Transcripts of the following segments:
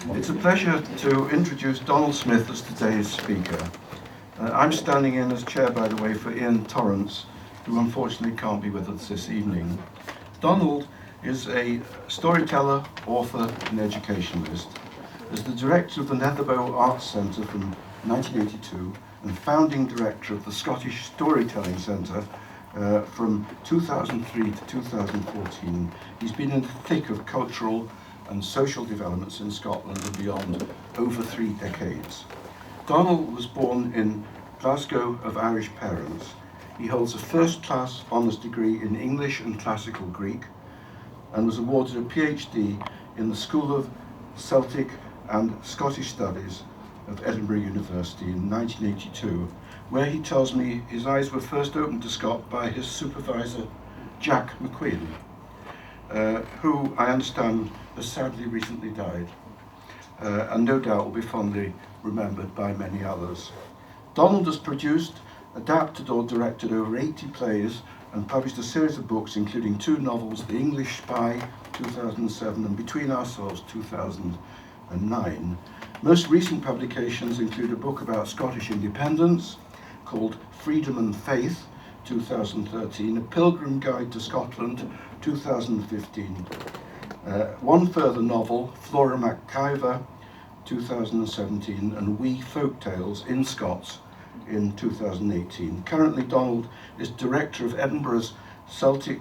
It's a pleasure to introduce Donald Smith as today's speaker. I'm standing in as chair, by the way, for Iain Torrance, who unfortunately can't be with us this evening. Donald is a storyteller, author, and educationalist. As the director of the Netherbow Arts Centre from 1982 and founding director of the Scottish Storytelling Centre from 2003 to 2014, he's been in the thick of cultural and social developments in Scotland and beyond over 3 decades. Donald was born in Glasgow of Irish parents. He holds a first-class honours degree in English and Classical Greek and was awarded a Ph.D. in the School of Celtic and Scottish Studies of Edinburgh University in 1982, where he tells me his eyes were first opened to Scott by his supervisor, Jack McQueen, who I understand has sadly recently died, and no doubt will be fondly remembered by many others. Donald has produced, adapted or directed over 80 plays and published a series of books including 2 novels, The English Spy, 2007, and Between Ourselves, 2009. Most recent publications include a book about Scottish independence called Freedom and Faith, 2013, a Pilgrim Guide to Scotland, 2015, one further novel, Flora McIvor, 2017, and We Folk Tales in Scots in 2018. Currently, Donald is director of Edinburgh's Celtic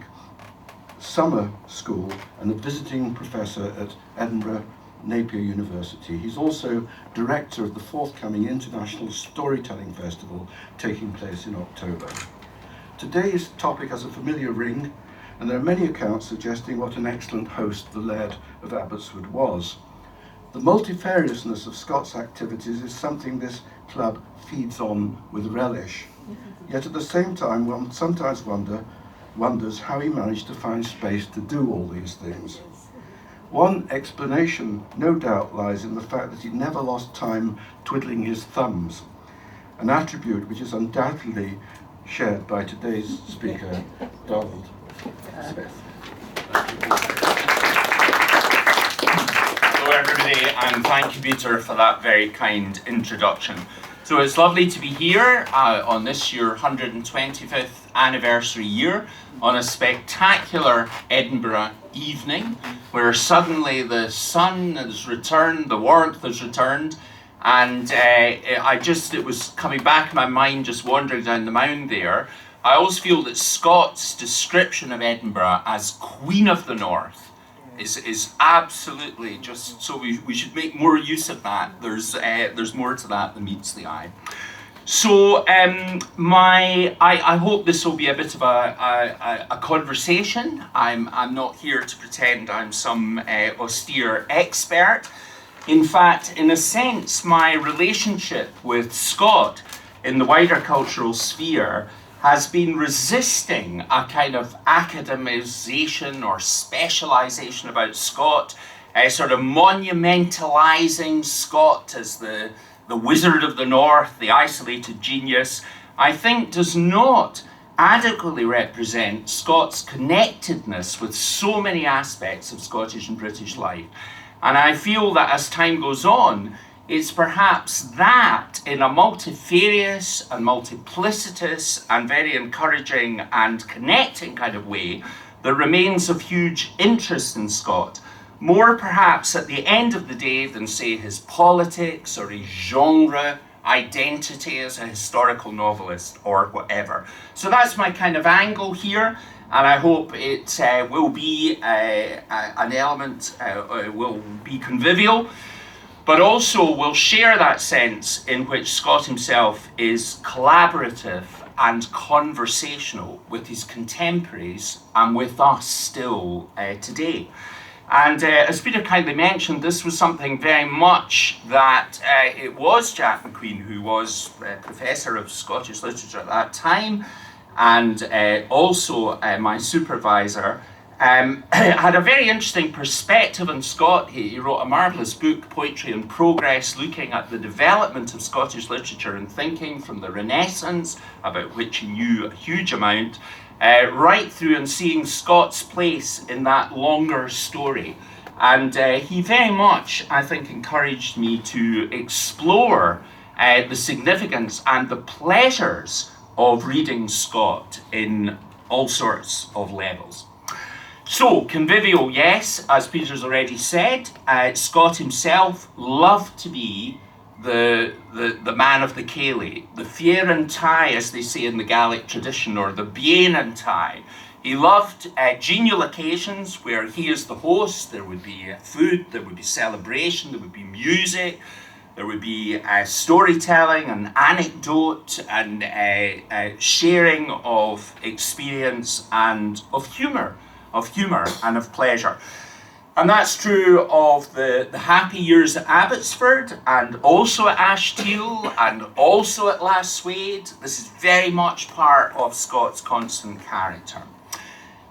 Summer School and a visiting professor at Edinburgh Napier University. He's also director of the forthcoming International Storytelling Festival taking place in October. Today's topic has a familiar ring, and there are many accounts suggesting what an excellent host the Laird of Abbotswood was. The multifariousness of Scots activities is something this club feeds on with relish. Yet at the same time, one sometimes wonders how he managed to find space to do all these things. One explanation, no doubt, lies in the fact that he never lost time twiddling his thumbs, an attribute which is undoubtedly shared by today's speaker, Donald Smith. Hello everybody, and thank you, Peter, for that very kind introduction. So it's lovely to be here on this your 125th anniversary year on a spectacular Edinburgh evening where suddenly the sun has returned, the warmth has returned, and it was coming back in my mind just wandering down the mound there. I always feel that Scott's description of Edinburgh as Queen of the North is absolutely just, so we should make more use of that. There's more to that than meets the eye. So I hope this will be a bit of a conversation. I'm not here to pretend I'm some austere expert. In fact, in a sense, my relationship with Scott in the wider cultural sphere has been resisting a kind of academization or specialization about Scott, sort of monumentalizing Scott as the wizard of the North, the isolated genius, I think does not adequately represent Scott's connectedness with so many aspects of Scottish and British life. And I feel that as time goes on, it's perhaps that in a multifarious and multiplicitous and very encouraging and connecting kind of way that remains of huge interest in Scott. More perhaps at the end of the day than, say, his politics or his genre identity as a historical novelist or whatever. So that's my kind of angle here, and I hope it will be an element, will be convivial, but also will share that sense in which Scott himself is collaborative and conversational with his contemporaries and with us still today. And as Peter kindly mentioned, this was something very much that it was Jack McQueen, who was Professor of Scottish Literature at that time, and also my supervisor, had a very interesting perspective on Scott. He wrote a marvellous book, Poetry in Progress, looking at the development of Scottish literature and thinking from the Renaissance, about which he knew a huge amount, right through and seeing Scott's place in that longer story. And he very much, I think, encouraged me to explore the significance and the pleasures of reading Scott in all sorts of levels. So, Convivial, yes, as Peter's already said, Scott himself loved to be the man of the céilí, the fiar an tae, as they say in the Gaelic tradition, or the bien an tae. He loved genial occasions where he is the host. There would be food, there would be celebration, there would be music, there would be storytelling and anecdote and sharing of experience and of humour and of pleasure. And that's true of the happy years at Abbotsford and also at Ashtiel and also at Lasswade. This is very much part of Scott's constant character.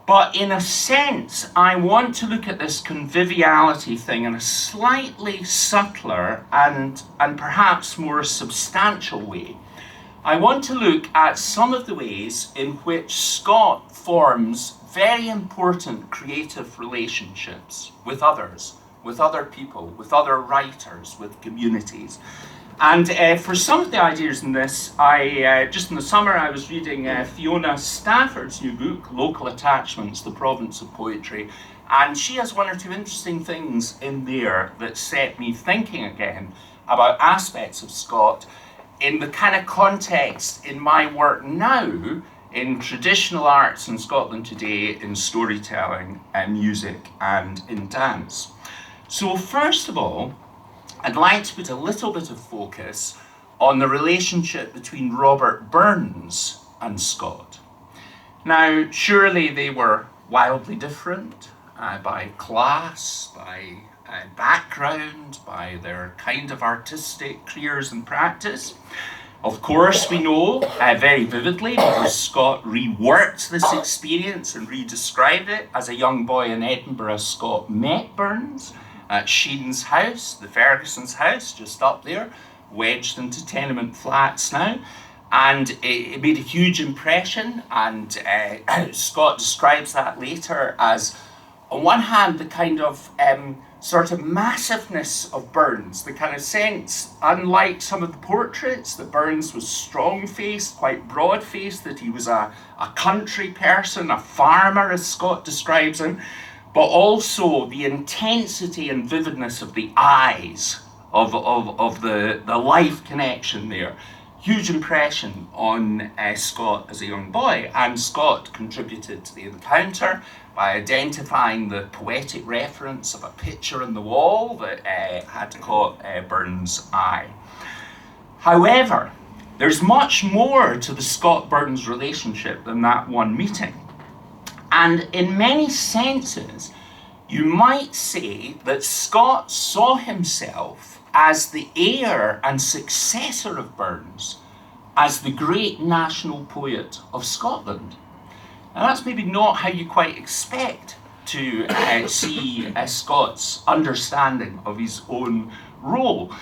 But in a sense, I want to look at this conviviality thing in a slightly subtler and perhaps more substantial way. I want to look at some of the ways in which Scott forms very important creative relationships with others, with other people, with other writers, with communities. And for some of the ideas in this, just in the summer I was reading Fiona Stafford's new book, Local Attachments, The Province of Poetry, and she has one or two interesting things in there that set me thinking again about aspects of Scott in the kind of context in my work now in traditional arts in Scotland today, in storytelling and music and in dance. So first of all, I'd like to put a little bit of focus on the relationship between Robert Burns and Scott. Now, surely they were wildly different by class, by background, by their kind of artistic careers and practice. Of course, we know very vividly because Scott reworked this experience and redescribed it. As a young boy in Edinburgh, Scott met Burns at Sheen's house, the Ferguson's house, just up there, wedged into tenement flats now. And it made a huge impression, and Scott describes that later as, on one hand, the kind of sort of massiveness of Burns, the kind of sense, unlike some of the portraits, that Burns was strong-faced, quite broad-faced, that he was a country person, a farmer, as Scott describes him, but also the intensity and vividness of the eyes, of the life connection there. Huge impression on Scott as a young boy, and Scott contributed to the encounter by identifying the poetic reference of a picture on the wall that had caught Burns' eye. However, there's much more to the Scott-Burns relationship than that one meeting. And in many senses, you might say that Scott saw himself as the heir and successor of Burns, as the great national poet of Scotland. And that's maybe not how you quite expect to see Scott's understanding of his own role.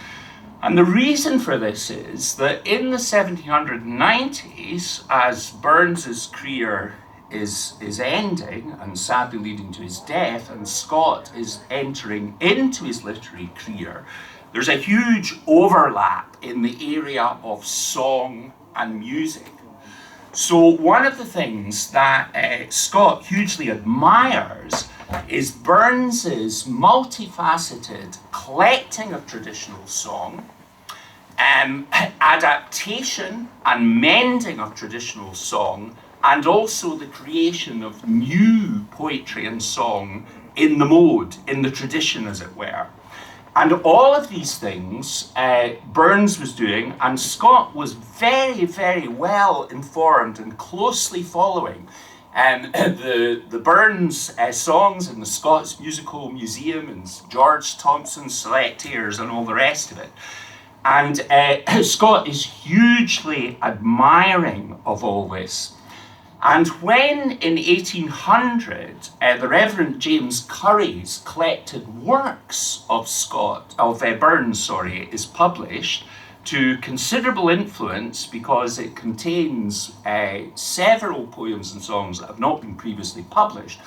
And the reason for this is that in the 1790s, as Burns's career is ending and sadly leading to his death, and Scott is entering into his literary career, there's a huge overlap in the area of song and music. So one of the things that Scott hugely admires is Burns's multifaceted collecting of traditional song, adaptation and mending of traditional song, and also the creation of new poetry and song in the mode, in the tradition as it were. And all of these things Burns was doing, and Scott was very, very well informed and closely following the Burns songs in the Scots Musical Museum and George Thompson's Select Airs and all the rest of it. And Scott is hugely admiring of all this. And when in 1800 the Reverend James Currie's collected works of Burns, is published, to considerable influence because it contains several poems and songs that have not been previously published,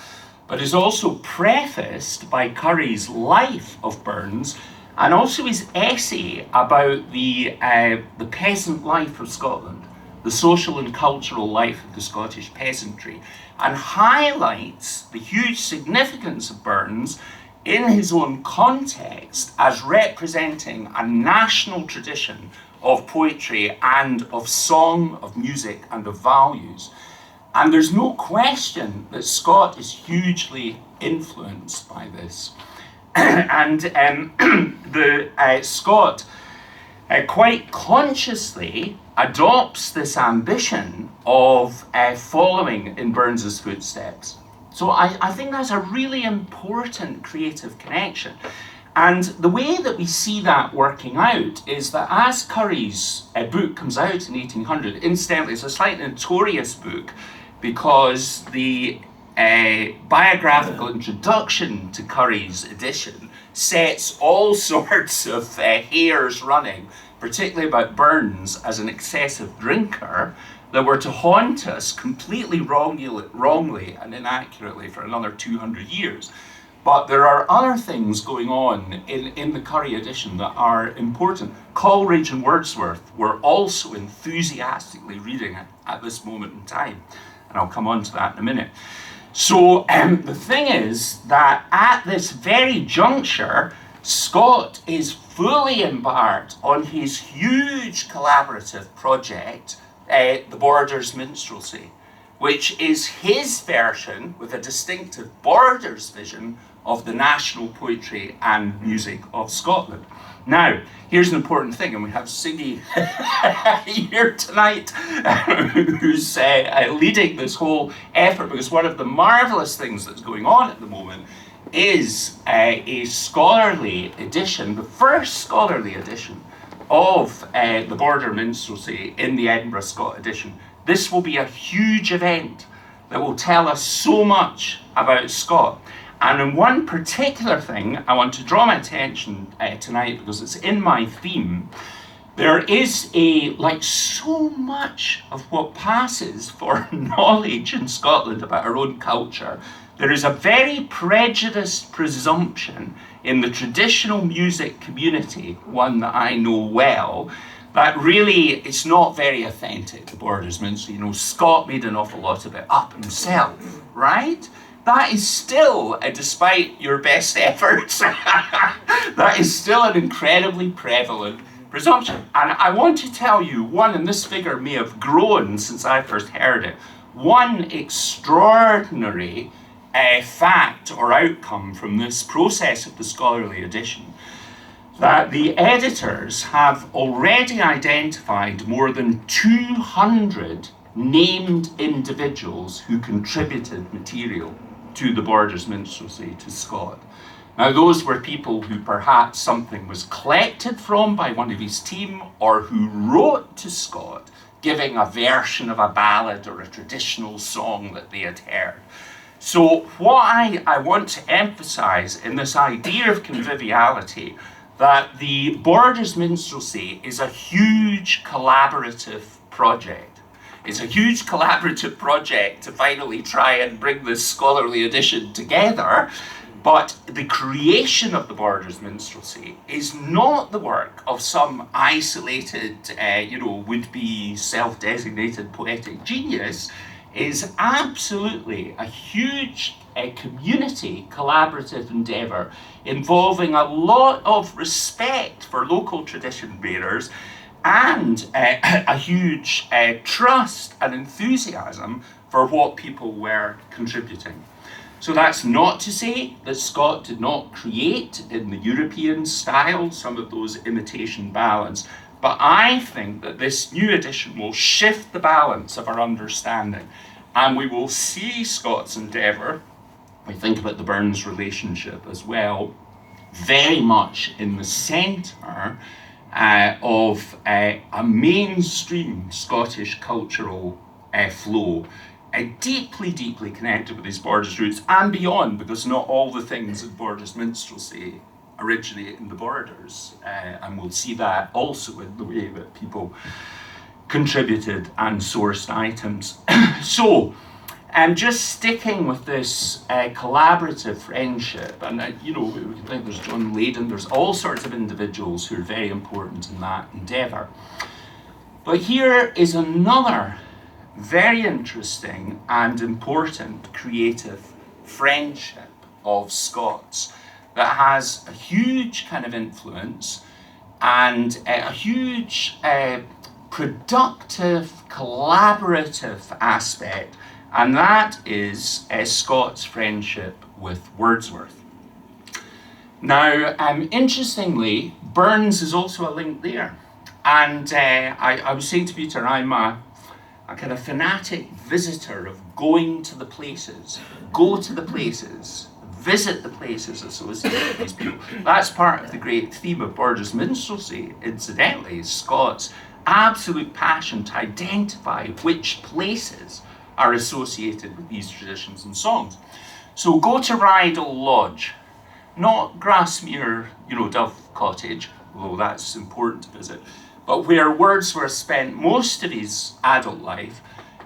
but is also prefaced by Curry's life of Burns and also his essay about the peasant life of Scotland, the social and cultural life of the Scottish peasantry, and highlights the huge significance of Burns in his own context as representing a national tradition of poetry and of song, of music, and of values. And there's no question that Scott is hugely influenced by this. And Scott quite consciously adopts this ambition of following in Burns's footsteps. So I think that's a really important creative connection. And the way that we see that working out is that as Curry's book comes out in 1800, incidentally, it's a slightly notorious book because the biographical introduction to Curry's edition sets all sorts of hairs running, particularly about Burns as an excessive drinker, that were to haunt us completely wrongly and inaccurately for another 200 years. But there are other things going on in the Curry edition that are important. Coleridge and Wordsworth were also enthusiastically reading it at this moment in time, and I'll come on to that in a minute. So the thing is that at this very juncture, Scott is fully embarked on his huge collaborative project, the Borders Minstrelsy, which is his version with a distinctive Borders vision of the national poetry and music of Scotland. Now, here's an important thing, and we have Siggy here tonight, who's leading this whole effort, because one of the marvellous things that's going on at the moment is a scholarly edition, the first scholarly edition of the Border Minstrelsy in the Edinburgh Scott edition. This will be a huge event that will tell us so much about Scott. And in one particular thing, I want to draw my attention tonight because it's in my theme. There is like so much of what passes for knowledge in Scotland about our own culture, there is a very prejudiced presumption in the traditional music community, one that I know well, that really it's not very authentic, the Borders Minstrelsy. You know, Scott made an awful lot of it up himself, right? That is still, despite your best efforts, that is still an incredibly prevalent presumption. And I want to tell you one, and this figure may have grown since I first heard it, one extraordinary fact or outcome from this process of the scholarly edition, that the editors have already identified more than 200 named individuals who contributed material to the Borders Minstrelsy, to Scott. Now, those were people who perhaps something was collected from by one of his team, or who wrote to Scott, giving a version of a ballad or a traditional song that they had heard. So what I want to emphasize in this idea of conviviality, that the Borders Minstrelsy is a huge collaborative project. It's a huge collaborative project to finally try and bring this scholarly edition together, but the creation of the Borders Minstrelsy is not the work of some isolated, would-be self-designated poetic genius. Is absolutely a huge community collaborative endeavour involving a lot of respect for local tradition bearers and a huge trust and enthusiasm for what people were contributing. So that's not to say that Scott did not create in the European style some of those imitation ballads, but I think that this new edition will shift the balance of our understanding, and we will see Scott's endeavour, we think about the Burns relationship as well, very much in the centre of a mainstream Scottish cultural flow, deeply, deeply connected with these Borders roots and beyond, because not all the things in Borders Minstrelsy originate in the Borders, and we'll see that also in the way that people contributed and sourced items. So, Just sticking with this collaborative friendship, and you know, we can think there's John Leyden, there's all sorts of individuals who are very important in that endeavour. But here is another very interesting and important creative friendship of Scots that has a huge kind of influence and a huge productive, collaborative aspect, and that is Scots' friendship with Wordsworth. Now, interestingly, Burns is also a link there. And I was saying to Peter, I'm a kind of fanatic visitor of going to the places, go to the places, visit the places associated with these people. That's part of the great theme of Borges minstrelsy, incidentally, is Scots' absolute passion to identify which places are associated with these traditions and songs. So go to Rydal Lodge, not Grasmere, Dove Cottage, although that's important to visit, but where Wordsworth spent most of his adult life.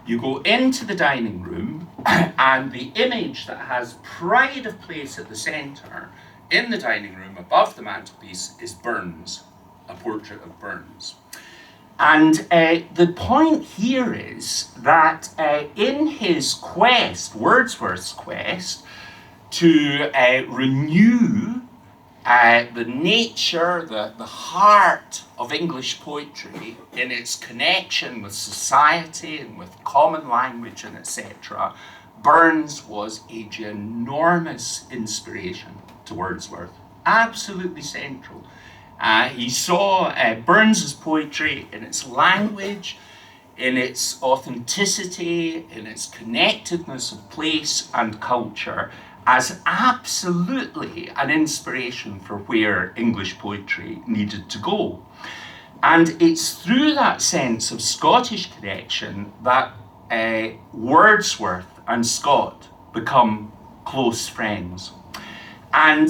You go into the dining room, and the image that has pride of place at the centre in the dining room above the mantelpiece is Burns, a portrait of Burns. And the point here is that in his quest, Wordsworth's quest, to renew the nature, the heart of English poetry in its connection with society and with common language and etc., Burns was a ginormous inspiration to Wordsworth, absolutely central. He saw Burns's poetry in its language, in its authenticity, in its connectedness of place and culture, as absolutely an inspiration for where English poetry needed to go. And it's through that sense of Scottish connection that Wordsworth and Scott become close friends. And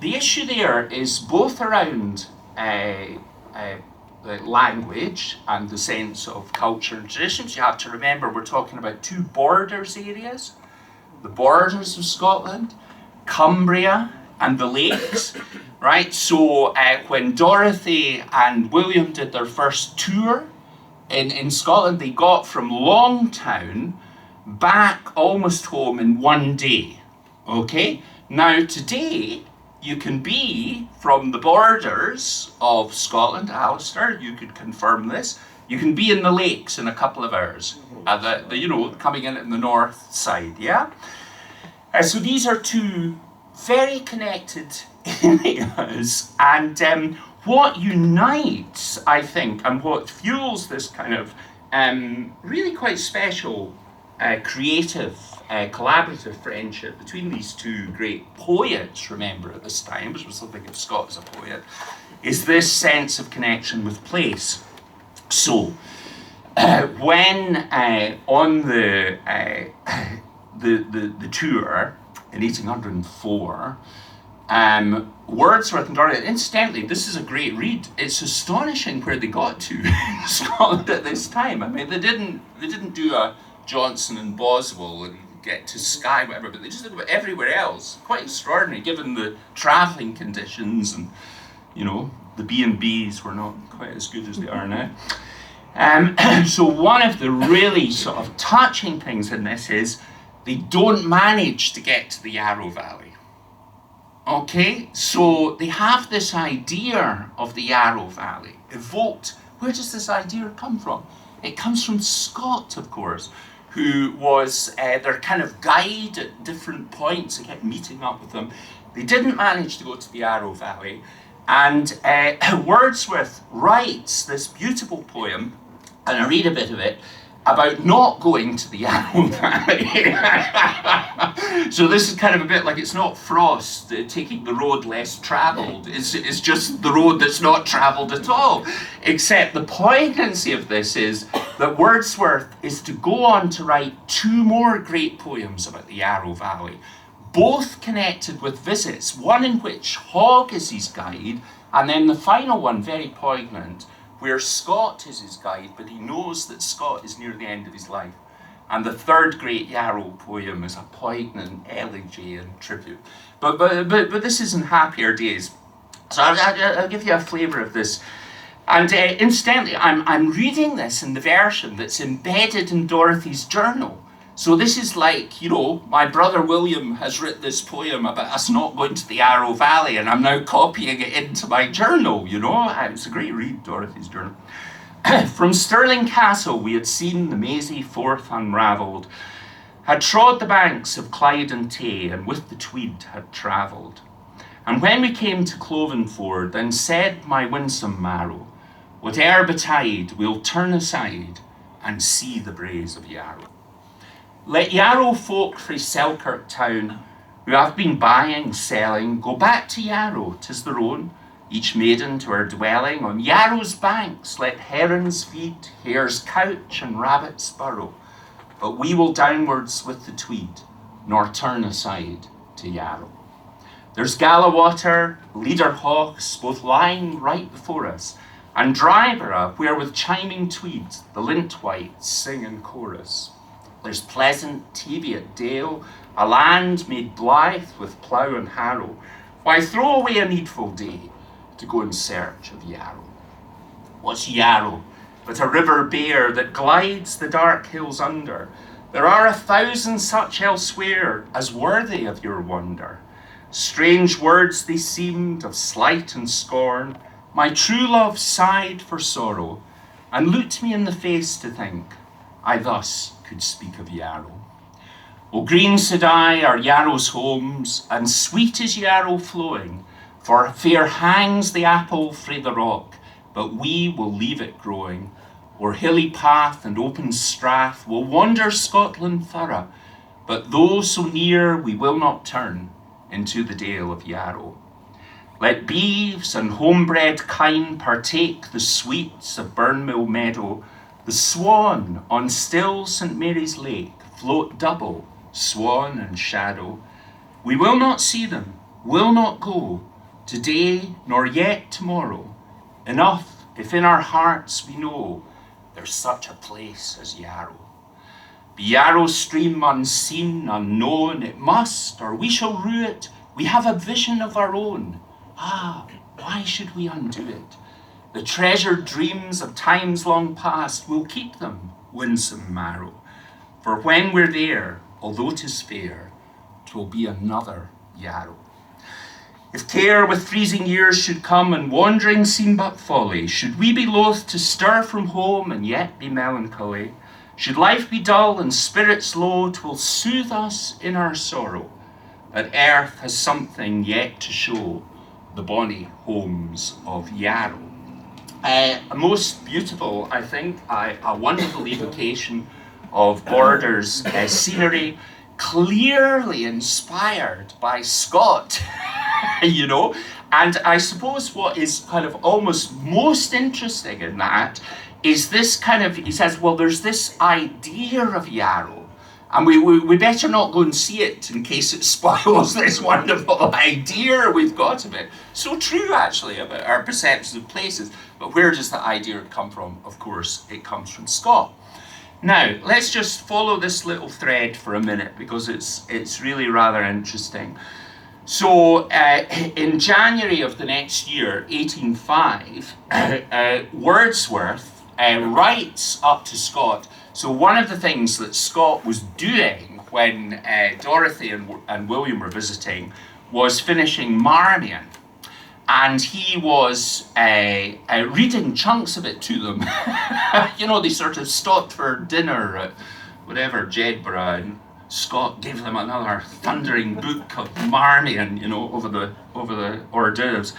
the issue there is both around the language and the sense of culture and traditions. You have to remember we're talking about two borders areas, the borders of Scotland, Cumbria and the lakes, right? So when Dorothy and William did their first tour in Scotland, they got from Longtown back almost home in one day, okay? Now today, you can be from the borders of Scotland, Alistair, you could confirm this, you can be in the lakes in a couple of hours, coming in the north side, yeah? So these are two very connected areas, and what unites, I think, and what fuels this kind of really quite special creative, collaborative friendship between these two great poets, remember, at this time, which was something of Scott as a poet, is this sense of connection with place. So, when on the tour in 1804, Wordsworth and Dorothy, incidentally, this is a great read. It's astonishing where they got to in Scotland at this time. I mean, they didn't do a Johnson and Boswell and get to Skye, whatever, but they just did it everywhere else. Quite extraordinary, given the travelling conditions and, the B&Bs were not quite as good as they are now. So one of the really sort of touching things in this is they don't manage to get to the Yarrow Valley. Okay, so they have this idea of the Yarrow Valley evoked. Where does this idea come from? It comes from Scott, of course, who was their kind of guide at different points. They kept meeting up with them. They didn't manage to go to the Yarrow Valley, and Wordsworth writes this beautiful poem, and I read a bit of it, about not going to the Yarrow Valley. So this is kind of a bit like, it's not Frost taking the road less travelled, it's just the road that's not travelled at all. Except the poignancy of this is that Wordsworth is to go on to write two more great poems about the Yarrow Valley, both connected with visits, one in which Hogg is his guide, and then the final one, very poignant, where Scott is his guide, but he knows that Scott is near the end of his life. And the third great Yarrow poem is a poignant elegy and tribute. But this is in happier days. So I'll give you a flavour of this. And incidentally, I'm reading this in the version that's embedded in Dorothy's journal. So this is like, you know, my brother William has written this poem about us not going to the Yarrow Valley, and I'm now copying it into my journal, you know. It's a great read, Dorothy's journal. From Stirling Castle we had seen the mazy Forth unravelled, had trod the banks of Clyde and Tay, and with the Tweed had travelled. And when we came to Clovenford, then said my winsome marrow, whate'er betide, we'll turn aside and see the braes of Yarrow. Let Yarrow folk frae Selkirk town, who have been buying, selling, go back to Yarrow, 'tis their own, each maiden to her dwelling. On Yarrow's banks let herons feed, hares couch and rabbits burrow. But we will downwards with the Tweed, nor turn aside to Yarrow. There's Gallawater, Leader Hawks, both lying right before us, and Dryborough, where with chiming Tweed the lint-whites sing in chorus. There's pleasant Teviot Dale, a land made blithe with plough and harrow. Why throw away a needful day to go in search of Yarrow? What's Yarrow but a river bare that glides the dark hills under? There are 1,000 such elsewhere as worthy of your wonder. Strange words they seemed of slight and scorn. My true love sighed for sorrow, and looked me in the face to think I thus could speak of Yarrow. O green, said I, are Yarrow's homes, and sweet is Yarrow flowing, for fair hangs the apple frae the rock, but we will leave it growing. O'er hilly path and open strath will wander Scotland thorough, but though so near we will not turn into the dale of Yarrow. Let beeves and homebred kine partake the sweets of Burnmill meadow. The swan on still St. Mary's Lake float double, swan and shadow. We will not see them, will not go, today nor yet tomorrow. Enough if in our hearts we know there's such a place as Yarrow. Be Yarrow stream unseen, unknown, it must, or we shall rue it. We have a vision of our own. Ah, why should we undo it? The treasured dreams of times long past, we'll keep them, winsome marrow. For when we're there, although 'tis fair, 'twill be another Yarrow. If care with freezing years should come and wandering seem but folly, should we be loath to stir from home and yet be melancholy, should life be dull and spirits low, 'twill soothe us in our sorrow, that earth has something yet to show, the bonny homes of Yarrow. A most beautiful, I think, a wonderful evocation of Borders scenery, clearly inspired by Scott, you know. And I suppose what is kind of almost most interesting in that is this kind of, he says, well, there's this idea of Yarrow, and we better not go and see it in case it spoils this wonderful idea we've got of it. So true, actually, about our perceptions of places. But where does the idea come from? Of course, it comes from Scott. Now, let's just follow this little thread for a minute, because it's really rather interesting. So, in January of the next year, 1805, Wordsworth writes up to Scott. So one of the things that Scott was doing when Dorothy and William were visiting was finishing Marmion. And he was reading chunks of it to them. You know, they sort of stopped for dinner at whatever, Jedburgh, and Scott gave them another thundering book of Marmion, you know, over the hors d'oeuvres.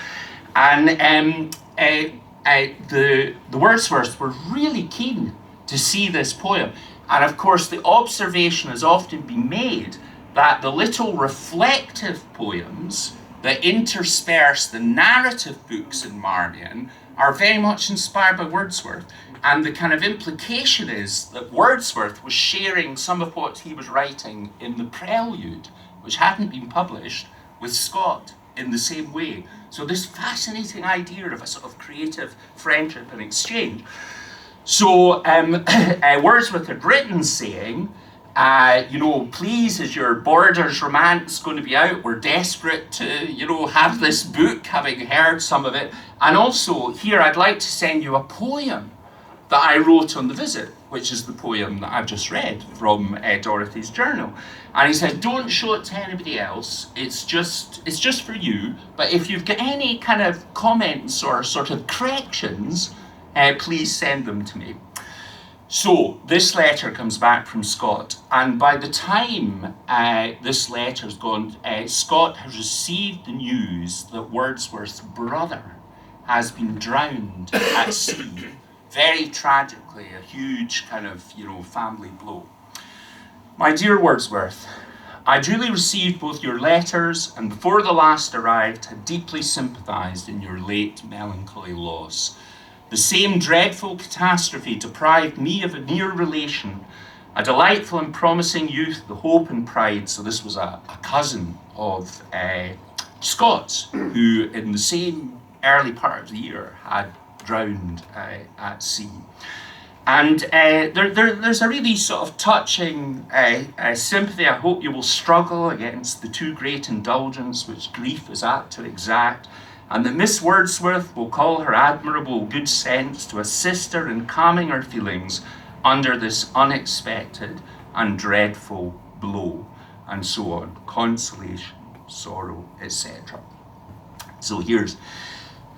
And the Wordsworths were really keen to see this poem. And of course, the observation has often been made that the little reflective poems that intersperse the narrative books in Marmion are very much inspired by Wordsworth. And the kind of implication is that Wordsworth was sharing some of what he was writing in the Prelude, which hadn't been published, with Scott in the same way. So this fascinating idea of a sort of creative friendship and exchange. So Wordsworth had written saying, please, is your Borders romance going to be out? We're desperate to, have this book, having heard some of it. And also, here, I'd like to send you a poem that I wrote on the visit, which is the poem that I've just read from Dorothy's journal. And he said, don't show it to anybody else. It's just for you. But if you've got any kind of comments or sort of corrections, please send them to me. So this letter comes back from Scott, and by the time this letter's gone, Scott has received the news that Wordsworth's brother has been drowned at sea. Very tragically, a huge kind of, family blow. My dear Wordsworth, I duly received both your letters, and before the last arrived, had deeply sympathised in your late melancholy loss. The same dreadful catastrophe deprived me of a near relation, a delightful and promising youth, the hope and pride. So this was a cousin of Scots, who in the same early part of the year had drowned at sea. And there's a really sort of touching sympathy. I hope you will struggle against the too great indulgence which grief is apt to exact, and that Miss Wordsworth will call her admirable good sense to assist her in calming her feelings under this unexpected and dreadful blow, and so on. Consolation, sorrow, etc. So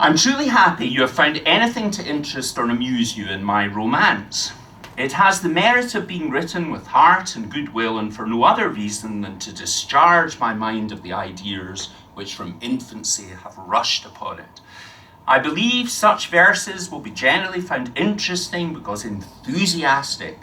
I'm truly happy you have found anything to interest or amuse you in my romance. It has the merit of being written with heart and goodwill, and for no other reason than to discharge my mind of the ideas which from infancy have rushed upon it. I believe such verses will be generally found interesting because enthusiastic.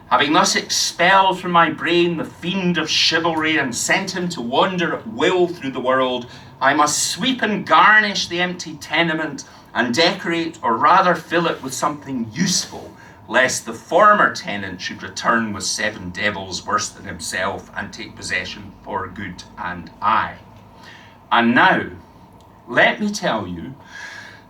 Having thus expelled from my brain the fiend of chivalry and sent him to wander at will through the world, I must sweep and garnish the empty tenement and decorate, or rather fill it with something useful, lest the former tenant should return with 7 devils worse than himself and take possession for good and aye. And now, let me tell you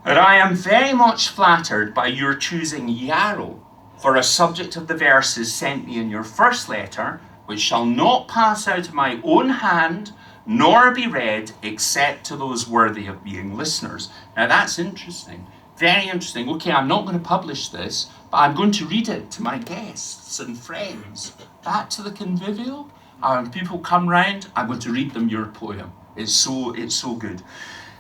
that I am very much flattered by your choosing Yarrow for a subject of the verses sent me in your first letter, which shall not pass out of my own hand, nor be read except to those worthy of being listeners. Now that's interesting, very interesting. Okay, I'm not going to publish this, but I'm going to read it to my guests and friends. Back to the Convivial, when people come round, I'm going to read them your poem. It's so good.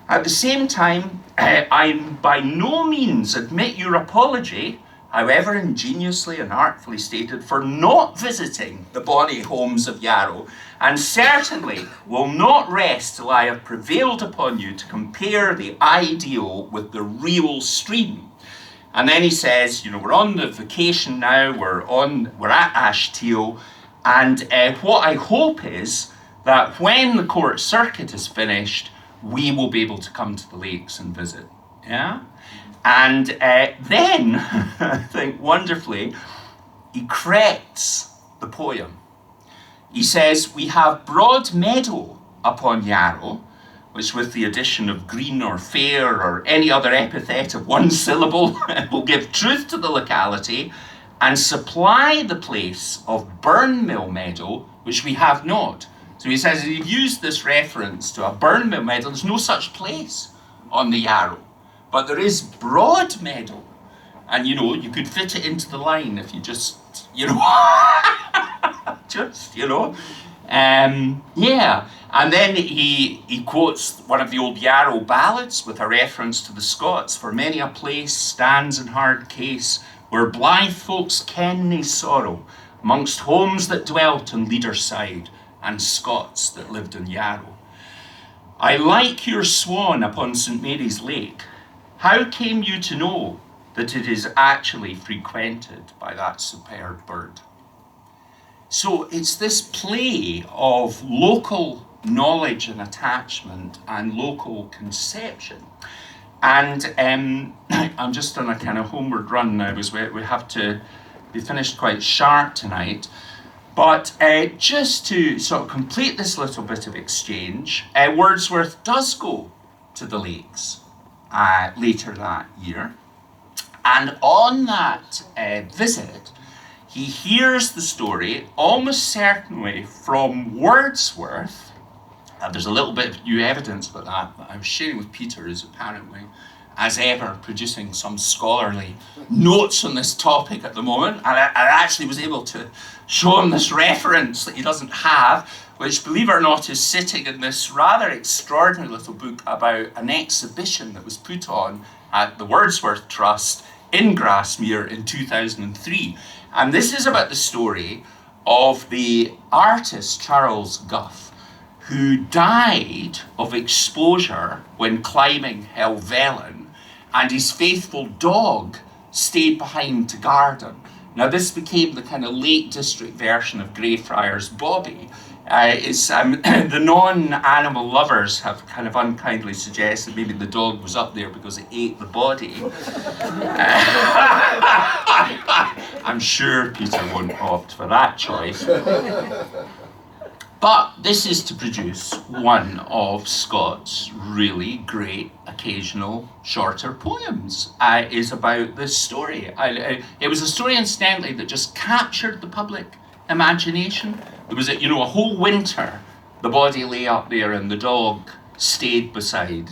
At the same time, I by no means admit your apology, however ingeniously and artfully stated, for not visiting the bonny homes of Yarrow, and certainly will not rest till I have prevailed upon you to compare the ideal with the real stream. And then he says, we're on the vacation now, we're at Ashteal, and what I hope is that when the court circuit is finished, we will be able to come to the lakes and visit. Yeah? And then, I think wonderfully, he corrects the poem. He says, we have broad meadow upon Yarrow, which with the addition of green or fair or any other epithet of one syllable will give truth to the locality and supply the place of Burnmill Meadow, which we have not. So he says, you've used this reference to a Burnmill Meadow. There's no such place on the Yarrow, but there is Broad Meadow. And, you could fit it into the line if you just, yeah. And then he quotes one of the old Yarrow ballads with a reference to the Scots. For many a place stands in hard case where blithe folks ken nae sorrow, amongst homes that dwelt on Leader side and Scots that lived in Yarrow. I like your swan upon St. Mary's Lake. How came you to know that it is actually frequented by that superb bird? So it's this play of local knowledge and attachment and local conception. And I'm just on a kind of homeward run now, because we have to be finished quite sharp tonight. But just to sort of complete this little bit of exchange, Wordsworth does go to the lakes later that year. And on that visit, he hears the story, almost certainly from Wordsworth. There's a little bit of new evidence about that I was sharing with Peter, who's apparently, as ever, producing some scholarly notes on this topic at the moment. And I actually was able to show him this reference that he doesn't have, which, believe it or not, is sitting in this rather extraordinary little book about an exhibition that was put on at the Wordsworth Trust in Grasmere in 2003. And this is about the story of the artist Charles Gough, who died of exposure when climbing Helvellyn, and his faithful dog stayed behind to guard him. Now, this became the kind of Lake District version of Greyfriars Bobby. The non-animal lovers have kind of unkindly suggested maybe the dog was up there because it ate the body. I'm sure Peter won't opt for that choice. But this is to produce one of Scott's really great occasional shorter poems. Is about this story. It was a story, incidentally, that just captured the public imagination. There was a whole winter, the body lay up there and the dog stayed beside.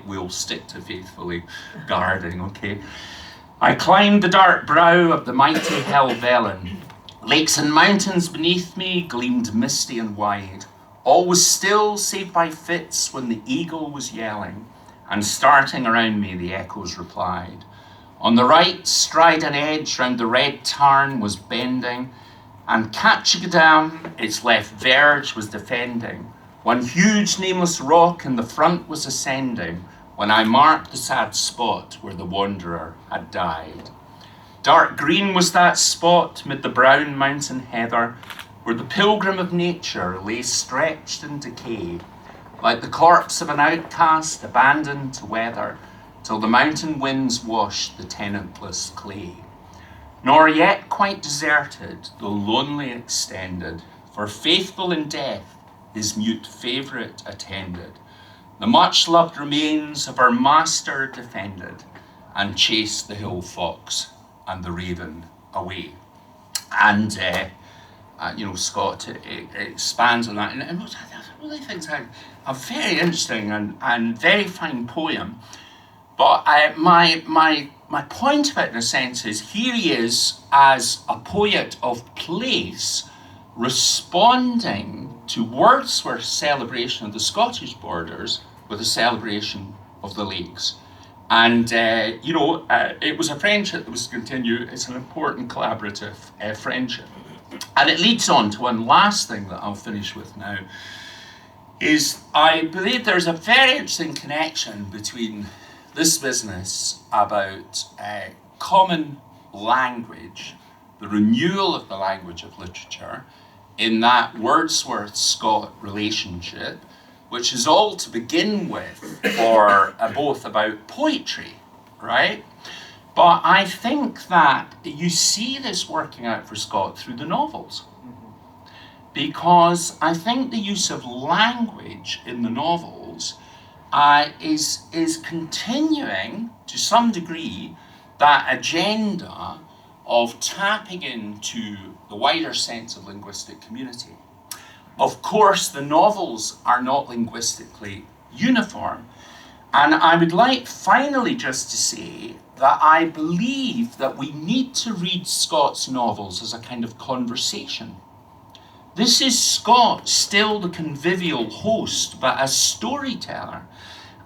We'll stick to faithfully guarding, okay? I climbed the dark brow of the mighty Helvellyn. Lakes and mountains beneath me gleamed misty and wide. All was still save by fits when the eagle was yelling, and starting around me the echoes replied. On the right, strident edge round the red tarn was bending, and Catchigadam, its left verge, was defending. One huge nameless rock in the front was ascending, when I marked the sad spot where the wanderer had died. Dark green was that spot mid the brown mountain heather, where the pilgrim of nature lay stretched in decay, like the corpse of an outcast abandoned to weather, till the mountain winds washed the tenantless clay. Nor yet quite deserted, though lonely extended, for faithful in death his mute favourite attended. The much-loved remains of our master defended, and chased the hill fox and the raven away. And Scott expands on that, and what I think is a very interesting and very fine poem. But my point about it, in a sense, is here he is as a poet of place, responding to Wordsworth's celebration of the Scottish borders with a celebration of the lakes. And, it was a friendship that was to continue. It's an important collaborative friendship. And it leads on to one last thing that I'll finish with now, is I believe there's a very interesting connection between this business about common language, the renewal of the language of literature, in that Wordsworth-Scott relationship, which is all to begin with for both about poetry, right? But I think that you see this working out for Scott through the novels. Because I think the use of language in the novels is continuing, to some degree, that agenda of tapping into the wider sense of linguistic community. Of course, the novels are not linguistically uniform. And I would like finally just to say that I believe that we need to read Scott's novels as a kind of conversation. This is Scott, still the convivial host, but as storyteller.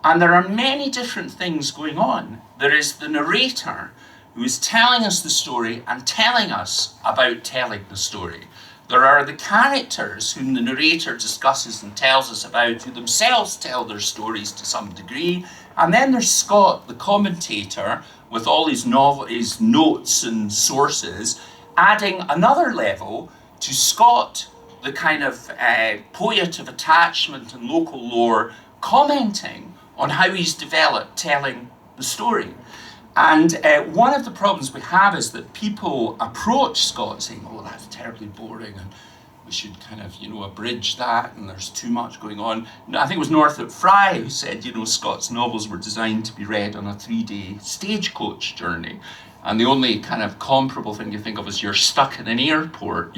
And there are many different things going on. There is the narrator who is telling us the story and telling us about telling the story. There are the characters whom the narrator discusses and tells us about, who themselves tell their stories to some degree. And then there's Scott, the commentator, with all his notes and sources, adding another level to Scott, the kind of poet of attachment and local lore, commenting on how he's developed telling the story. And one of the problems we have is that people approach Scott saying, oh, that's terribly boring, and we should kind of, abridge that, and there's too much going on. I think it was Northrop Frye who said, Scott's novels were designed to be read on a 3-day stagecoach journey. And the only kind of comparable thing you think of is you're stuck in an airport,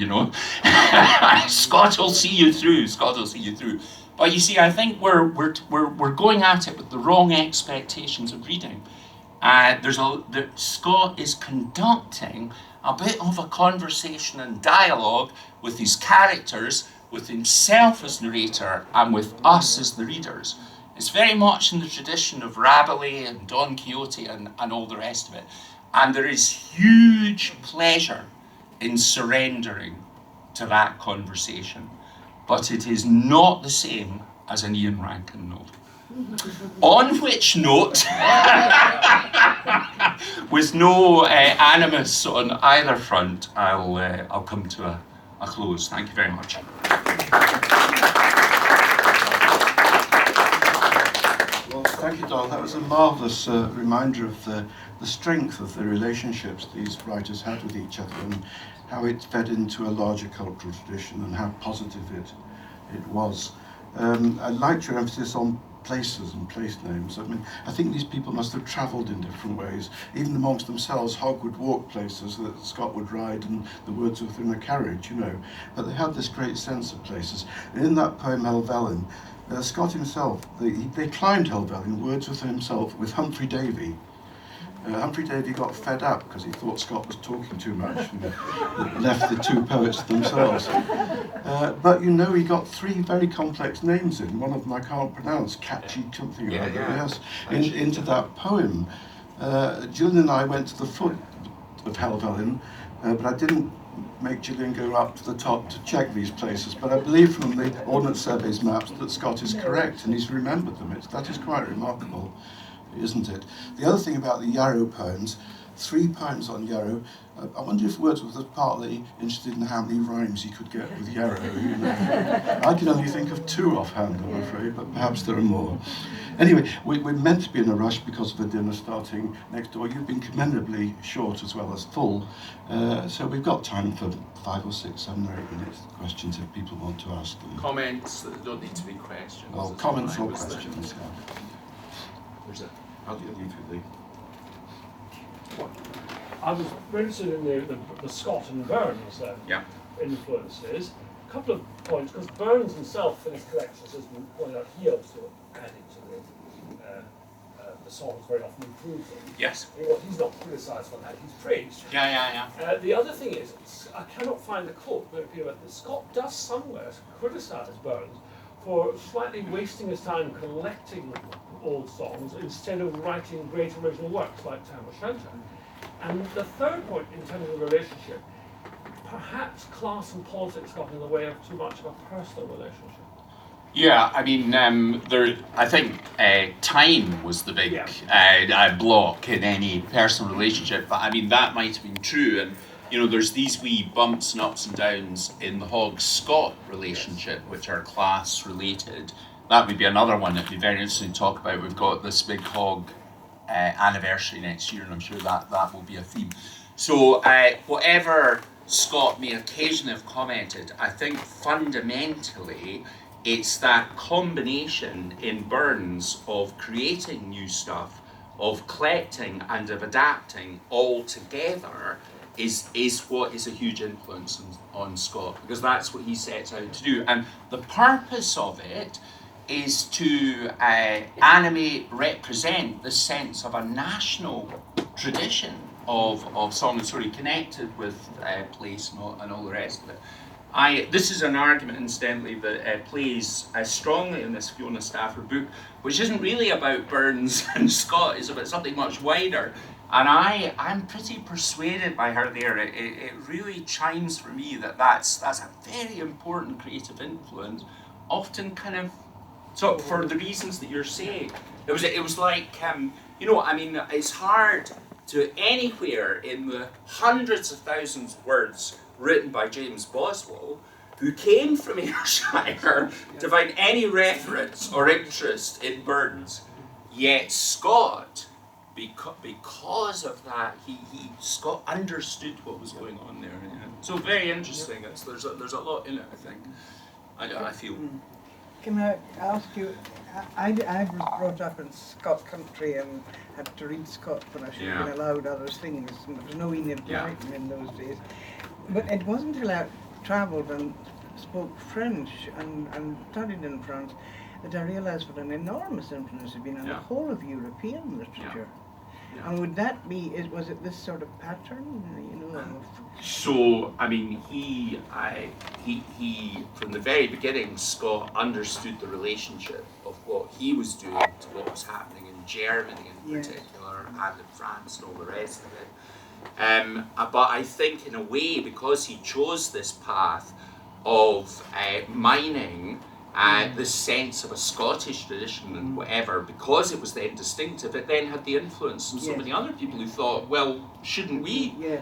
Scott will see you through, Scott will see you through. But you see, I think we're going at it with the wrong expectations of reading. Scott is conducting a bit of a conversation and dialogue with his characters, with himself as narrator, and with us as the readers. It's very much in the tradition of Rabelais and Don Quixote and all the rest of it. And there is huge pleasure in surrendering to that conversation. But it is not the same as an Ian Rankin novel. On which note, with no animus on either front, I'll come to a close. Thank you very much. Well, thank you, Don. That was a marvellous reminder of the strength of the relationships these writers had with each other and how it fed into a larger cultural tradition and how positive it was. I liked your emphasis on places and place names. I think these people must have travelled in different ways. Even amongst themselves, Hogg would walk places that Scott would ride and the Wordsworth in a carriage, But they had this great sense of places. And in that poem, Helvellyn, Scott himself, they climbed Helvellyn, Wordsworth himself, with Humphrey Davy. Humphrey Davy got fed up because he thought Scott was talking too much and left the two poets to themselves. But he got 3 very complex names in. One of them I can't pronounce, catchy something or other, yes, into that poem. Gillian and I went to the foot of Helvellyn, but I didn't make Gillian go up to the top to check these places. But I believe from the Ordnance Survey's maps that Scott is correct and he's remembered them. That is quite remarkable, isn't it? The other thing about the Yarrow poems, 3 poems on Yarrow. I wonder if Wordsworth was partly interested in how many rhymes he could get with Yarrow. I can only think of 2 offhand, I'm afraid, but perhaps there are more. Anyway, we're meant to be in a rush because of the dinner starting next door. You've been commendably short as well as full, so we've got time for 5 or 6, 7 or 8 minutes questions if people want to ask them. Comments that don't need to be questions. Well, comments or questions. How do you leave with I was very interested in the Scott and Burns influences. A couple of points, because Burns himself in his collections has been pointed out, he also added to the songs, very often improved them. Yes. He's not criticised for that, he's praised. Yeah. The other thing is, I cannot find the quote, but Scott does somewhere criticise Burns for slightly wasting his time collecting old songs instead of writing great original works like Tam O'Shanter. And the third point in terms of the relationship, perhaps class and politics got in the way of too much of a personal relationship. Yeah, I mean, I think time was the big block in any personal relationship, but I mean, that might have been true. And, there's these wee bumps and ups and downs in the Hogg-Scott relationship, which are class related. That would be another one that'd be very interesting to talk about. We've got this big Hogg anniversary next year, and I'm sure that will be a theme. So whatever Scott may occasionally have commented, I think fundamentally it's that combination in Burns of creating new stuff, of collecting and of adapting all together is what is a huge influence on Scott, because that's what he sets out to do. And the purpose of it is to animate, represent the sense of a national tradition of song and story connected with place and all the rest of it. This is an argument, incidentally, that plays strongly in this Fiona Stafford book, which isn't really about Burns and Scott, it's about something much wider. And I'm pretty persuaded by her there. It really chimes for me that's a very important creative influence, often kind of, so for the reasons that you're saying. It was like, it's hard to anywhere in the hundreds of thousands of words written by James Boswell, who came from Ayrshire, to find any reference or interest in Burns. Yet Scott, because of that, Scott understood what was going on there. You know? So very interesting. There's a lot in it, I think. I feel. Can I ask you, I was brought up in Scott country and had to read Scott when I should have been allowed other things, and there was no Enid Blyton in those days. But it wasn't until I travelled and spoke French and studied in France that I realised what an enormous influence had been on the whole of European literature. And would that be, was it this sort of pattern, you know? So, I mean, he, from the very beginning, Scott understood the relationship of what he was doing to what was happening in Germany in particular, and in France and all the rest of it. But I think in a way, because he chose this path of mining, this sense of a Scottish tradition and whatever, because it was then distinctive, it then had the influence of so many other people who thought, well, shouldn't we do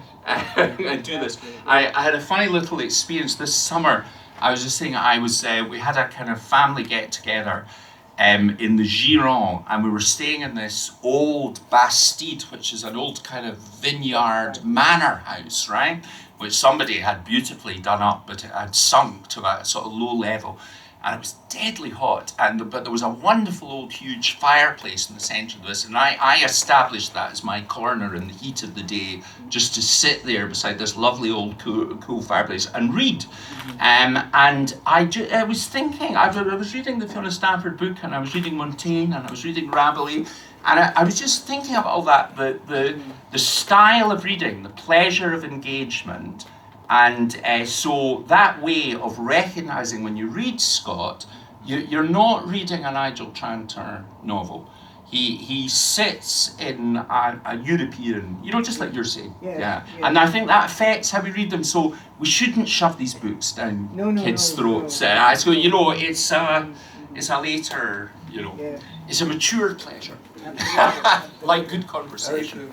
this? I had a funny little experience this summer. I was just saying, we had a kind of family get-together in the Giron, and we were staying in this old Bastide, which is an old kind of vineyard manor house, right? Which somebody had beautifully done up, but it had sunk to a sort of low level. And it was deadly hot, but there was a wonderful old huge fireplace in the centre of this, and I established that as my corner in the heat of the day, just to sit there beside this lovely old cool fireplace and read. And I was thinking, I was reading the Fiona Stanford book, and I was reading Montaigne, and I was reading Rabelais, and I was just thinking about all that, the style of reading, the pleasure of engagement. And so that way of recognising when you read Scott, you're not reading an Nigel Tranter novel. He sits in a European, you know, just like you're saying. And I think that affects how we read them. So we shouldn't shove these books down kids' throats. So, you know, it's a later, you know, it's a mature pleasure. Like good conversation.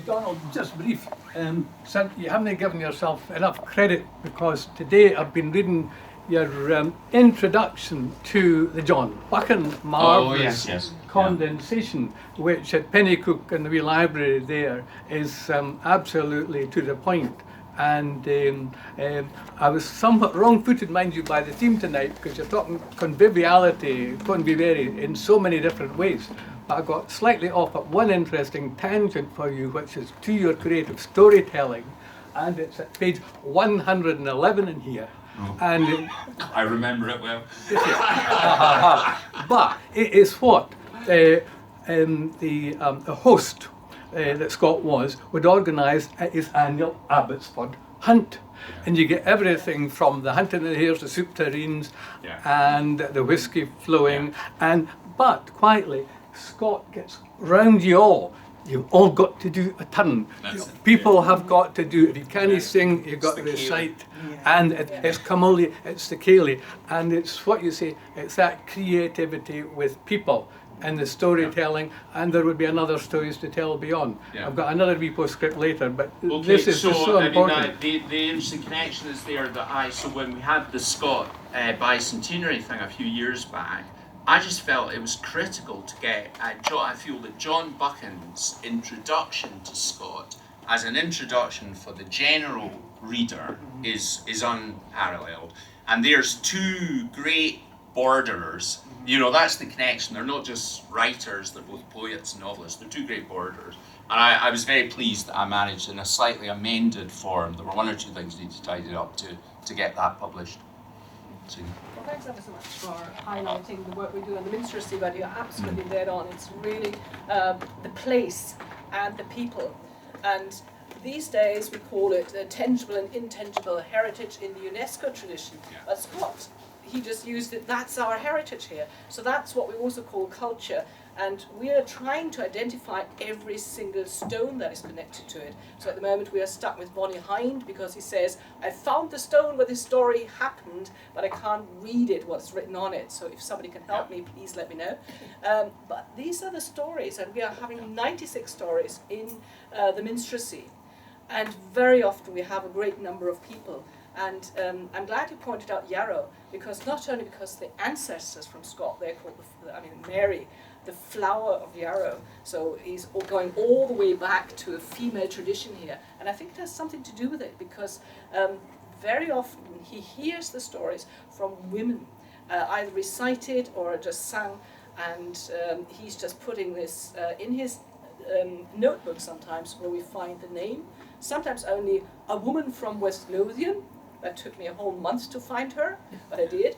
Donald, just brief. You haven't given yourself enough credit, because today I've been reading your introduction to the John Buchan marvellous condensation, which at Pennycook in the wee library there is absolutely to the point. And I was somewhat wrong-footed, mind you, by the theme tonight, because you're talking conviviality, convivere, in so many different ways. I got slightly off at one interesting tangent for you, which is to your creative storytelling, and it's at page 111 in here. And I remember it well. But it is what the host that Scott would organise at his annual Abbotsford hunt. And you get everything from the hunting of the hares, the soup tureens, and the whiskey flowing, but quietly, Scott gets round you all. You've all got to do a turn. People have got to do, if you can't sing, you've got to recite. And it's Camoli, it's the Cayley. And it's what you say, it's that creativity with people and the storytelling, and there would be another stories to tell beyond. I've got another wee postscript later, but this is so important. The interesting connection is there that so when we had the Scott bicentenary thing a few years back, I just felt it was critical to get, I feel that John Buchan's introduction to Scott as an introduction for the general reader is unparalleled. And there's two great borderers, you know, that's the connection. They're not just writers, they're both poets and novelists, they're two great borderers. And I was very pleased that I managed in a slightly amended form, there were one or two things I needed to tidy up to get that published. So, well, thanks ever so much for highlighting the work we do in the minstrelsy, but you're absolutely dead on. It's really the place and the people. And these days we call it tangible and intangible heritage in the UNESCO tradition. But Scott, he just used it, that's our heritage here. So that's what we also call culture. And we are trying to identify every single stone that is connected to it. So at the moment we are stuck with Bonnie Hind, because he says, I found the stone where this story happened, but I can't read it, what's written on it. So if somebody can help me, please let me know. But these are the stories, and we are having 96 stories in the minstrelsy. And very often we have a great number of people. And I'm glad you pointed out Yarrow, because not only because the ancestors from Scott, they're called, Mary, the flower of yarrow. So he's going all the way back to a female tradition here. And I think it has something to do with it, because very often he hears the stories from women, either recited or just sung, and he's just putting this in his notebook sometimes, where we find the name, sometimes only a woman from West Lothian. That took me a whole month to find her, but I did.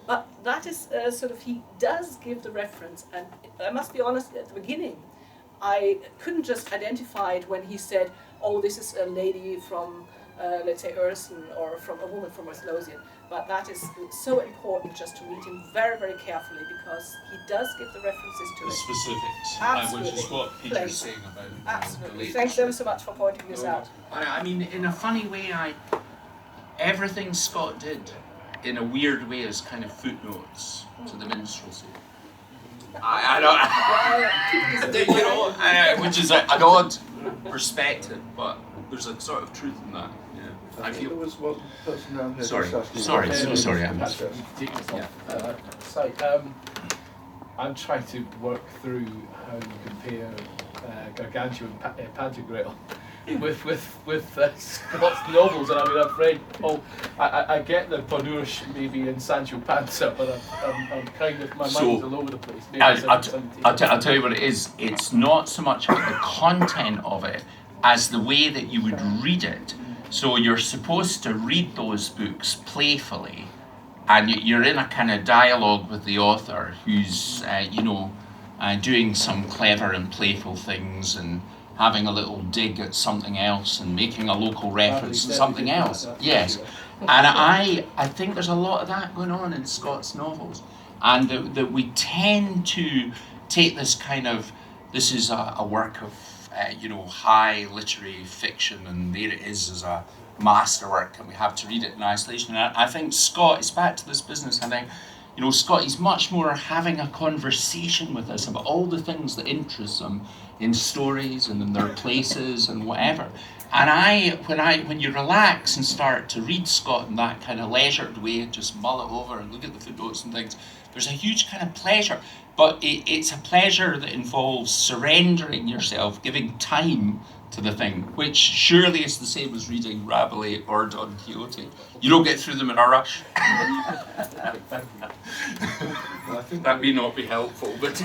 But that is sort of, he does give the reference, and I must be honest, at the beginning, I couldn't just identify it when he said, oh, this is a lady from, let's say, Urson, or from a woman from West Lothian. But that is so important just to read him very, very carefully, because he does give the references to The it. specifics, Absolutely. which is what Peter's saying about Absolutely. the Thanks ever so much for pointing this out. I mean, in a funny way, everything Scott did, in a weird way, is kind of footnotes to the minstrelsy. Which is an odd perspective, but there's a sort of truth in that. Yeah, I There feel. was one person down here. Sorry, just asking- sorry, so sorry. Take this off. Sorry, I'm trying to work through how you compare Gargantua and Pantagruel with Scott's novels, and I mean, I've read. I get the Panurge maybe in Sancho Panza, but I'm kind of, my mind's all over the place. Maybe I'll tell you what it is. It's not so much about the content of it as the way that you would read it. So you're supposed to read those books playfully, and you're in a kind of dialogue with the author, who's doing some clever and playful things, and having a little dig at something else, and making a local reference to something else. Yes, and I think there's a lot of that going on in Scott's novels, and that we tend to take this kind of, this is a work of high literary fiction, and there it is as a masterwork, and we have to read it in isolation. And I think Scott is back to this business. I think, Scott, he's much more having a conversation with us about all the things that interest him in stories and in their places and whatever. And when you relax and start to read Scott in that kind of leisured way, just mull it over and look at the footnotes and things, there's a huge kind of pleasure. But it's a pleasure that involves surrendering yourself, giving time to the thing, which surely is the same as reading Rabelais or Don Quixote. You don't get through them in a rush. I think That may not be helpful, but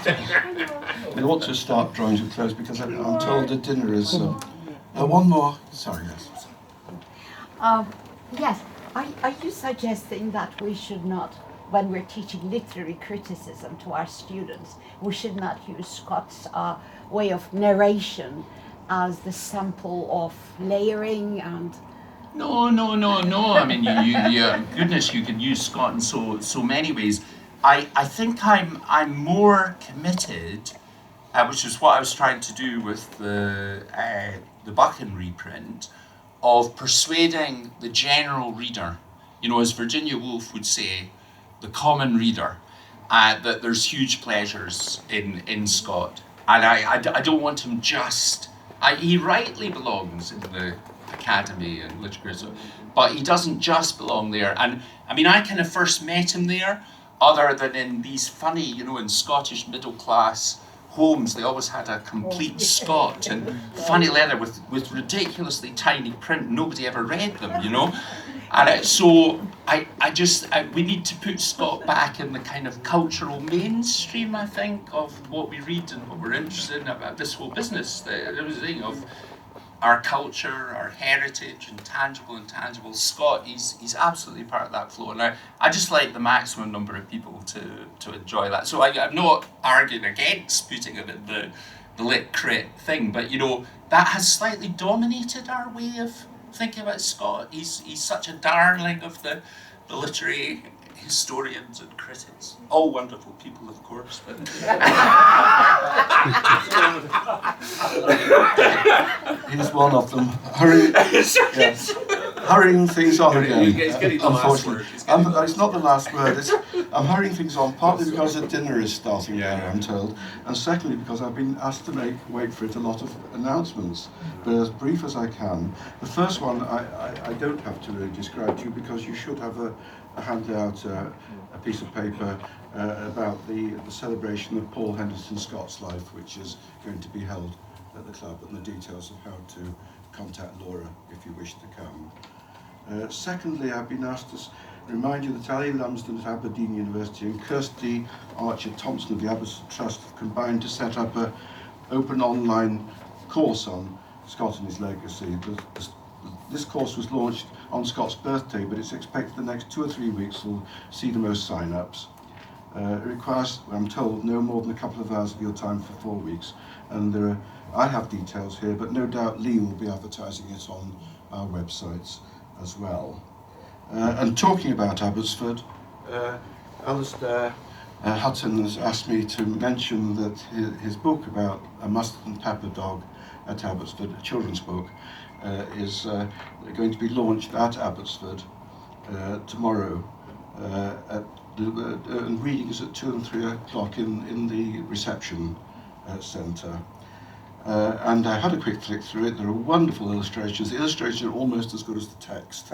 we ought to start drawing to a close, because I'm told the dinner is. One more. Sorry, yes. Yes. Are you suggesting that we should not, when we're teaching literary criticism to our students, we should not use Scott's way of narration as the sample of layering and? No. I mean, goodness, you can use Scott in so many ways. I think I'm more committed, which is what I was trying to do with the Buchan reprint, of persuading the general reader, as Virginia Woolf would say, the common reader, that there's huge pleasures in Scott. And I don't want him he rightly belongs in the Academy and Literature, but he doesn't just belong there. And I mean, I kind of first met him there, other than in these funny, in Scottish middle class homes, they always had a complete Scot and funny leather with ridiculously tiny print. Nobody ever read them, And so we need to put Scott back in the kind of cultural mainstream, I think, of what we read and what we're interested in about this whole business. There was a thing of our culture, our heritage, and intangible. Scott, he's absolutely part of that flow. And I just like the maximum number of people to enjoy that. So I'm not arguing against putting it in the lit crit thing, but that has slightly dominated our way of thinking about Scott. He's such a darling of the literary historians and critics. All wonderful people, of course, but He's one of them. Hurrying things on again. He's getting the last word. Unfortunately, it's not the last word. I'm hurrying things on partly because the dinner is starting there, I'm told, and secondly because I've been asked to wait for it, a lot of announcements, but as brief as I can. The first one I don't have to really describe to you, because you should have a handout, a piece of paper about the celebration of Paul Henderson Scott's life, which is going to be held at the club, and the details of how to contact Laura if you wish to come. Secondly, I've been asked to remind you that Ali Lumsden at Aberdeen University and Kirsty Archer Thompson of the Abbots Trust have combined to set up an open online course on Scott and his legacy. This course was launched on Scott's birthday, but it's expected the next 2 or 3 weeks will see the most sign-ups. It requires, I'm told, no more than a couple of hours of your time for 4 weeks, and I have details here, but no doubt Lee will be advertising it on our websites as well. And talking about Abbotsford, Alistair Hutton has asked me to mention that his book about a mustard and pepper dog at Abbotsford, a children's book, is going to be launched at Abbotsford tomorrow, and reading is at 2 and 3 o'clock in the reception centre. And I had a quick flick through it. There are wonderful illustrations. The illustrations are almost as good as the text.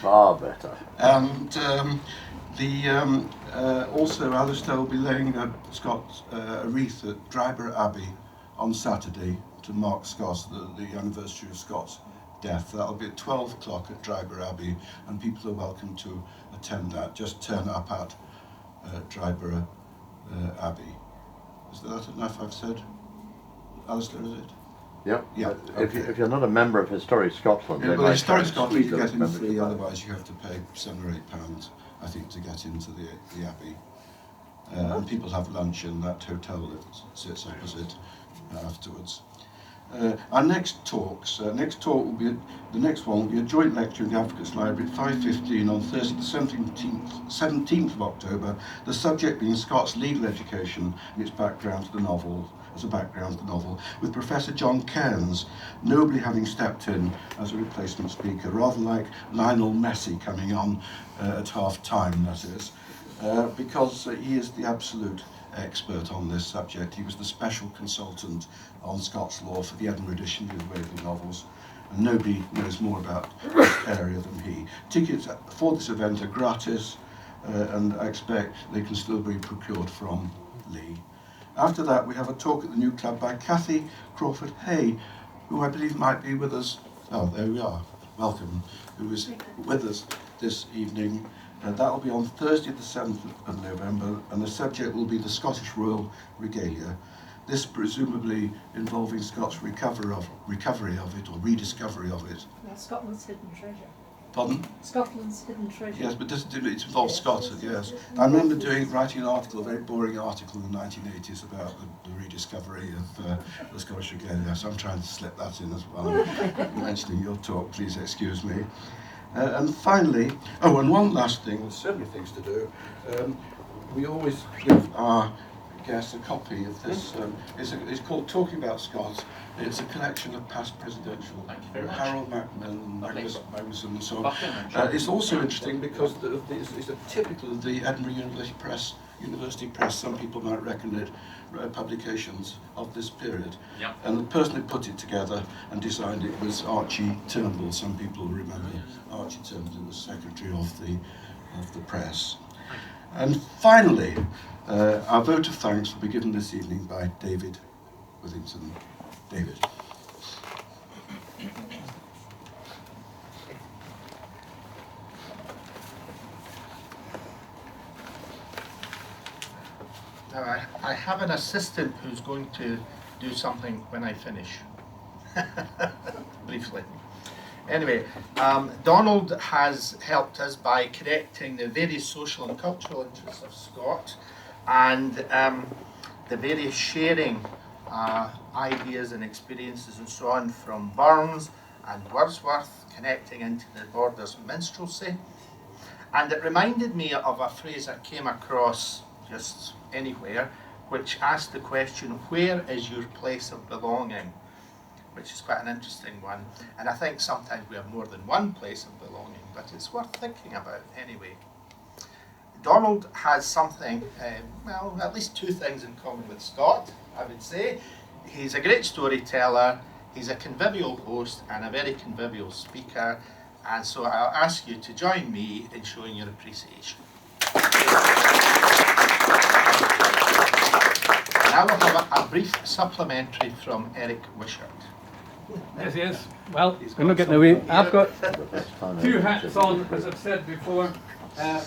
Far better. And also Alistair will be laying a wreath at Dryborough Abbey on Saturday to mark Scott's, the anniversary of Scott's death. That'll be at 12 o'clock at Dryborough Abbey, and people are welcome to attend that. Just turn up at Dryborough Abbey. Is that enough I've said? Alistair, is it? Yep. Yeah. If you're not a member of Historic Scotland, Yeah, they well, might Historic try and Scotland you squeeze get a in membership free, out. otherwise you have to pay £7 or £8, I think, to get into the Abbey. And people have lunch in that hotel that sits opposite afterwards. Our next talk will be, the next one will be a joint lecture in the Advocates Library at 5:15 on Thursday the 17th of October, the subject being Scott's legal education and its background to the novel, with Professor John Cairns nobly having stepped in as a replacement speaker, rather like Lionel Messi coming on at half-time, that is, because he is the absolute expert on this subject. He was the special consultant on Scots law for the Edinburgh edition of the Waverley novels, and nobody knows more about this area than he. Tickets for this event are gratis, and I expect they can still be procured from Lee. After that, we have a talk at the new club by Cathy Crawford Hay, who I believe might be with us. Oh, there we are. Welcome. Who is with us this evening. That will be on Thursday the 7th of November, and the subject will be the Scottish Royal Regalia. This presumably involving Scots recovery of it, or rediscovery of it. Yeah, Scotland's hidden treasure. Pardon? Scotland's hidden treasure. Yes, but it involves Scots, yes. I remember writing an article, a very boring article in the 1980s about the rediscovery of the Scottish Regalia, so I'm trying to slip that in as well. Mentioning your talk, please excuse me. And finally, and one last thing, there's so many things to do. We always give our guests a copy of this. It's called Talking About Scots. It's a collection of past presidential, Harold Macmillan, Magnus Magnusson and so on. It's also interesting because it's a typical of the Edinburgh University Press, some people might reckon it, publications of this period. Yep. And the person who put it together and designed it was Archie Turnbull. Some people remember Archie Turnbull, who was secretary of the press. And finally, our vote of thanks will be given this evening by David Withington. David. Now, I have an assistant who's going to do something when I finish, briefly. Anyway, Donald has helped us by connecting the various social and cultural interests of Scott and the various sharing ideas and experiences and so on from Burns and Wordsworth, connecting into the Borders minstrelsy. And it reminded me of a phrase I came across just anywhere, which asked the question, where is your place of belonging? Which is quite an interesting one. And I think sometimes we have more than one place of belonging, but it's worth thinking about anyway. Donald has something, well, at least two things in common with Scott, I would say. He's a great storyteller, he's a convivial host and a very convivial speaker, and so I'll ask you to join me in showing your appreciation. Now we'll have a brief supplementary from Eric Wishart. Yes. Well, we're not getting away. I've got two hats on, as I've said before.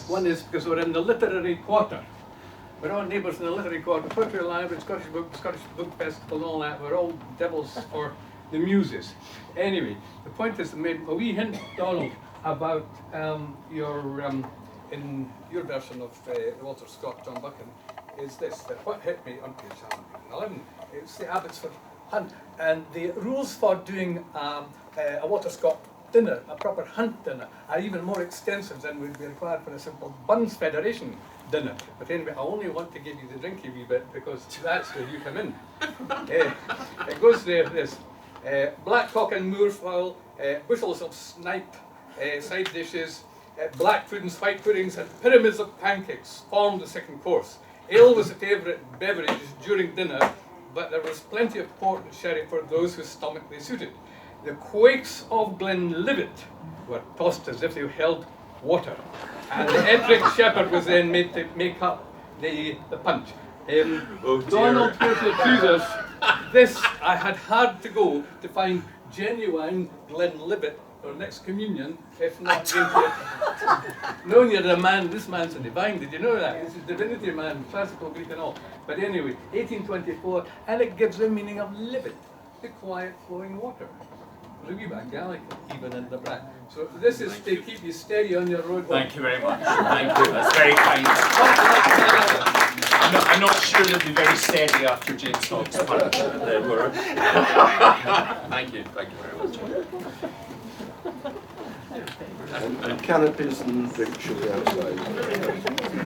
One is because we're in the literary quarter. We're all neighbours in the literary quarter. Poetry Library, Scottish Book Festival, and all that. We're all devils for the muses. Anyway, the point is to make a wee hint, Donald, about your in your version of Walter Scott, John Buchan, is this: that what hit me on page 111. It's the Abbotsford Hunt, and the rules for doing a Walter Scott dinner, a proper hunt dinner, are even more extensive than would be required for a simple Buns Federation dinner. But anyway, I only want to give you the drinky wee bit because that's where you come in. It goes there, this. Black cock and moorfowl, bushels of snipe, side dishes, black puddings, white puddings, and pyramids of pancakes formed the second course. Ale was a favourite beverage during dinner, but there was plenty of port and sherry for those whose stomach they suited. The quakes of Glenlivet were tossed as if they held water, and the Ettrick shepherd was then made to make up the punch. Donald chooses this. I had hard to go to find genuine Glenlivet or next communion, if not knowing you're a man, this man's a divine, did you know that? This is divinity man, classical Greek and all. But anyway, 1824, and it gives the meaning of livet, the quiet flowing water. There's a wee bit Gaelic even in the back. So this is to keep you steady on your road. Thank you very much. Thank you. That's very kind. I'm not sure they'll be very steady after James Hog's punch. Thank you. Thank you very much. And canopies and drinks should be outside.